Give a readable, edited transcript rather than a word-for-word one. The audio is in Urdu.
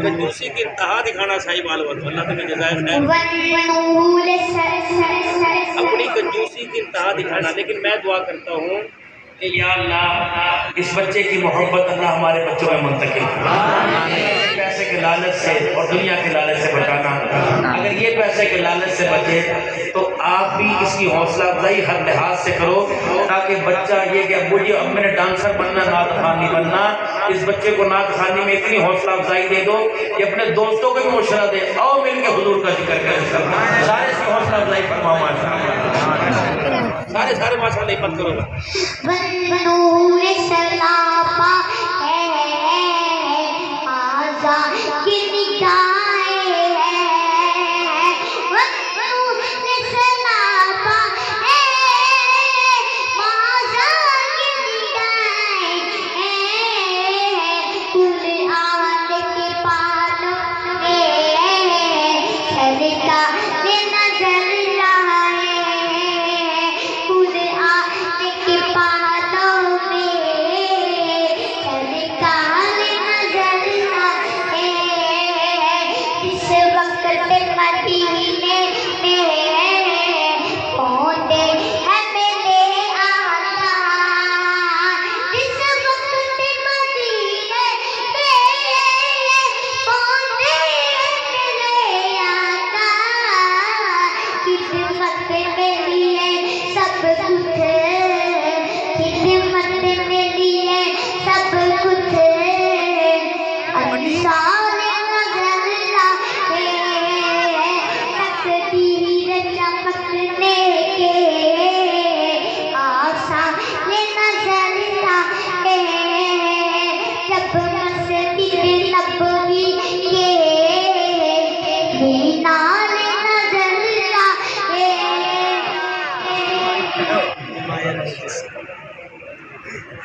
کنجوسی کی انتہا دکھانا صاحب والوت اللہ تمہیں جزائے خیر، اپنی کنجوسی کی انتہا دکھانا. لیکن میں دعا کرتا ہوں کہ یا اللہ اس بچے کی محبت اللہ ہمارے بچوں میں منتقل کر، پیسے کے لالچ سے اور دنیا کے لالچ سے بچانا. اگر یہ پیسے کے لالچ سے بچے تو آپ بھی اس کی حوصلہ افزائی ہر لحاظ سے کرو، تاکہ بچہ یہ کہ مجھے اب میں نے ڈانسر بننا نعت خوان نہیں بننا. اس بچے کو نعت خوانی میں اتنی حوصلہ افزائی دے دو کہ اپنے دوستوں کو بھی مشورہ دے، آؤ مل کے حضور کا ذکر کریں. سارے اس کی حوصلہ افزائی فرماؤ ماشاءاللہ، سارے ماشاءاللہ مت کرو. نور سلاپا ہے آزاد کی نگاہیں ہے، نور سلاپا ہے آزاد کی نگاہیں ہے، قرآن کے پانوں میں صدقہ نظر رہا ہے، قرآن کے پانوں میں صدقہ نظر رہا ہے. اس وقت مدینے میں پہنچے ہیں میرے آقا، اس وقت مدینے میں پہنچے ہیں میرے آقا، خدمت میری ہے سب کچھ، خدمت میری ہے سب کچھ، انسان نظر رہے تقدیر چمکنے کے